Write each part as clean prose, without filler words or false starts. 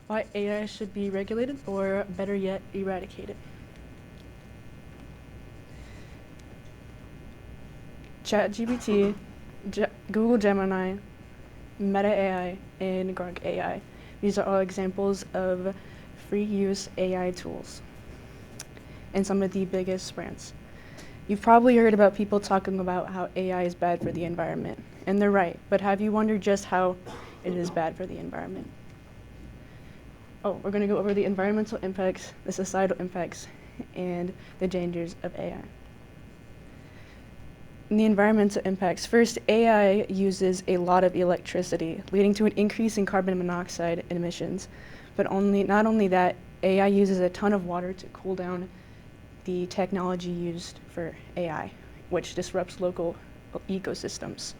Why AI should be regulated, or better yet, eradicated. ChatGPT, Google Gemini, Meta AI, and Grok AI. These are all examples of free use AI tools and some of the biggest brands. You've probably heard about people talking about how AI is bad for the environment, and they're right, but have you wondered just how it is bad for the environment? Oh, we're going to go over the environmental impacts, the societal impacts, and the dangers of AI. In the environmental impacts, first, AI uses a lot of electricity, leading to an increase in carbon monoxide emissions. But not only that, AI uses a ton of water to cool down the technology used for AI, which disrupts local ecosystems.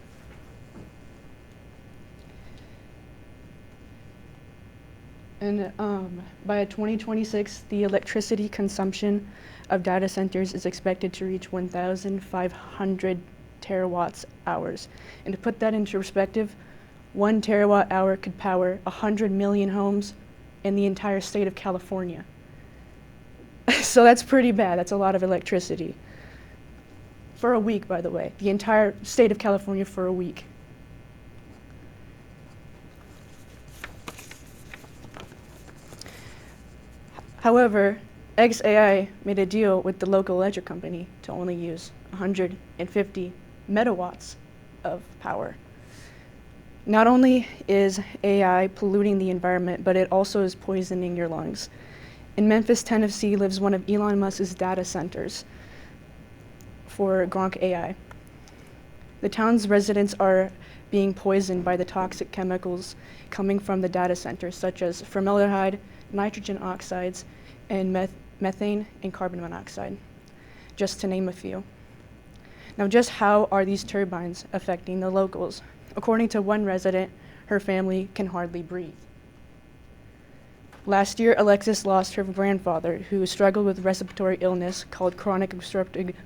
And by 2026, the electricity consumption of data centers is expected to reach 1,500 terawatts hours. And to put that into perspective, 1 terawatt hour could power 100 million homes in the entire state of California. So that's pretty bad. That's a lot of electricity. For a week, by the way. The entire state of California for a week. However, XAI made a deal with the local electric company to only use 150 megawatts of power. Not only is AI polluting the environment, but it also is poisoning your lungs. In Memphis, Tennessee lives one of Elon Musk's data centers for Gronk AI. The town's residents are being poisoned by the toxic chemicals coming from the data center, such as formaldehyde, nitrogen oxides, and methane and carbon monoxide, just to name a few. Now, just how are these turbines affecting the locals? According to one resident, her family can hardly breathe. Last year, Alexis lost her grandfather, who struggled with respiratory illness called chronic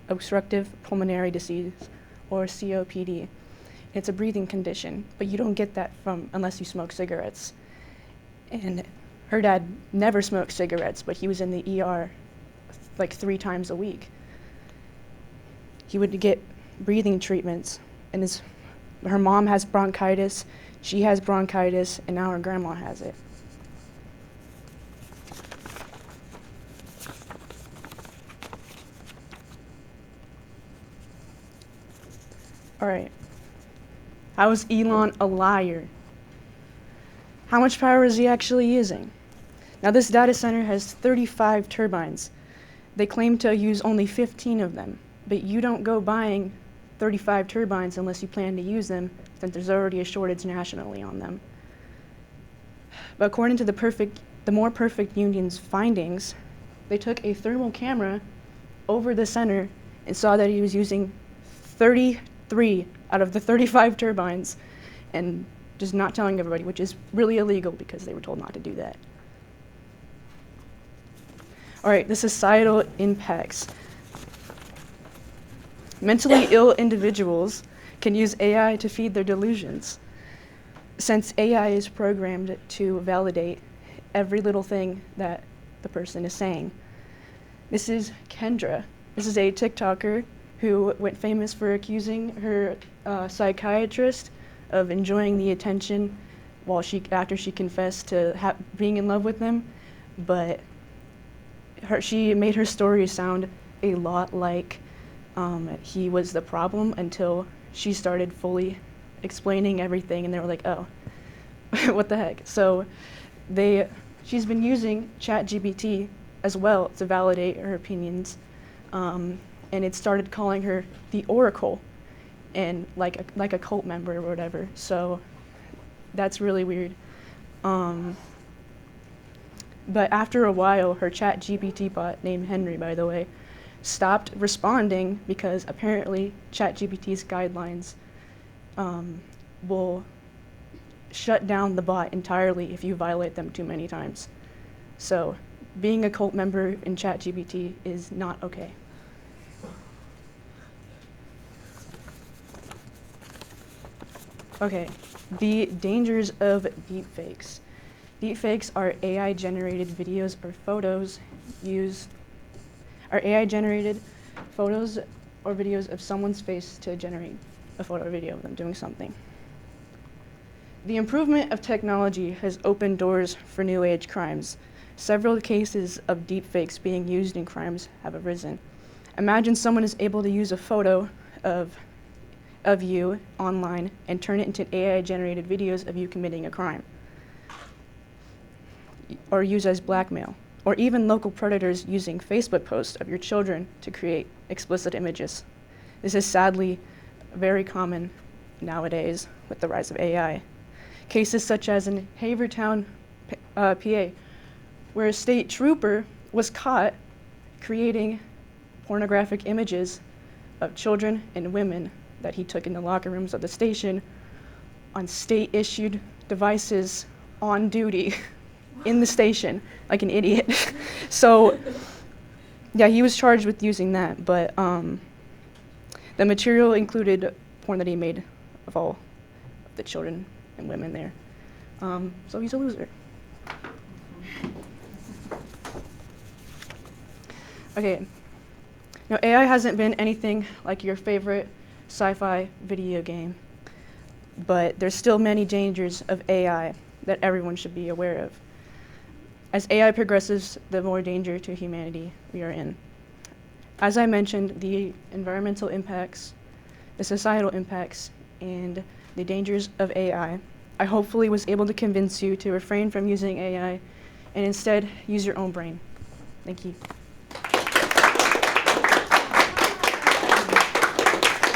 obstructive pulmonary disease, or COPD. It's a breathing condition, but you don't get that unless you smoke cigarettes. And her dad never smoked cigarettes, but he was in the ER like 3 times a week. He would get breathing treatments, and her mom has bronchitis, she has bronchitis, and now her grandma has it. All right. How is Elon a liar? How much power is he actually using? Now, this data center has 35 turbines. They claim to use only 15 of them, but you don't go buying 35 turbines unless you plan to use them, since there's already a shortage nationally on them. But according to the More Perfect Union's findings, they took a thermal camera over the center and saw that he was using 33 out of the 35 turbines, and just not telling everybody, which is really illegal because they were told not to do that. All right, the societal impacts. Mentally ill individuals can use AI to feed their delusions. Since AI is programmed to validate every little thing that the person is saying. This is Kendra. This is a TikToker who went famous for accusing her psychiatrist of enjoying the attention after she confessed to being in love with him, but she made her story sound a lot like he was the problem until she started fully explaining everything, and they were like, oh, what the heck? So she's been using ChatGPT as well to validate her opinions, and it started calling her the Oracle, and like a cult member or whatever. So that's really weird. But after a while, her ChatGPT bot, named Henry, by the way, stopped responding because apparently ChatGPT's guidelines will shut down the bot entirely if you violate them too many times. So being a cult member in ChatGPT is not okay. Okay, the dangers of deepfakes. Deepfakes are AI-generated videos or photos AI-generated photos or videos of someone's face to generate a photo or video of them doing something. The improvement of technology has opened doors for new age crimes. Several cases of deepfakes being used in crimes have arisen. Imagine someone is able to use a photo of you online and turn it into AI-generated videos of you committing a crime, or use as blackmail, or even local predators using Facebook posts of your children to create explicit images. This is sadly very common nowadays with the rise of AI. Cases such as in Havertown, PA, where a state trooper was caught creating pornographic images of children and women that he took in the locker rooms of the station on state-issued devices on duty in the station, like an idiot. So, yeah, he was charged with using that, but the material included porn that he made of all of the children and women there. So he's a loser. Okay. Now, AI hasn't been anything like your favorite sci-fi video game, but there's still many dangers of AI that everyone should be aware of. As AI progresses, the more danger to humanity we are in. As I mentioned, the environmental impacts, the societal impacts, and the dangers of AI, I hopefully was able to convince you to refrain from using AI and instead use your own brain. Thank you.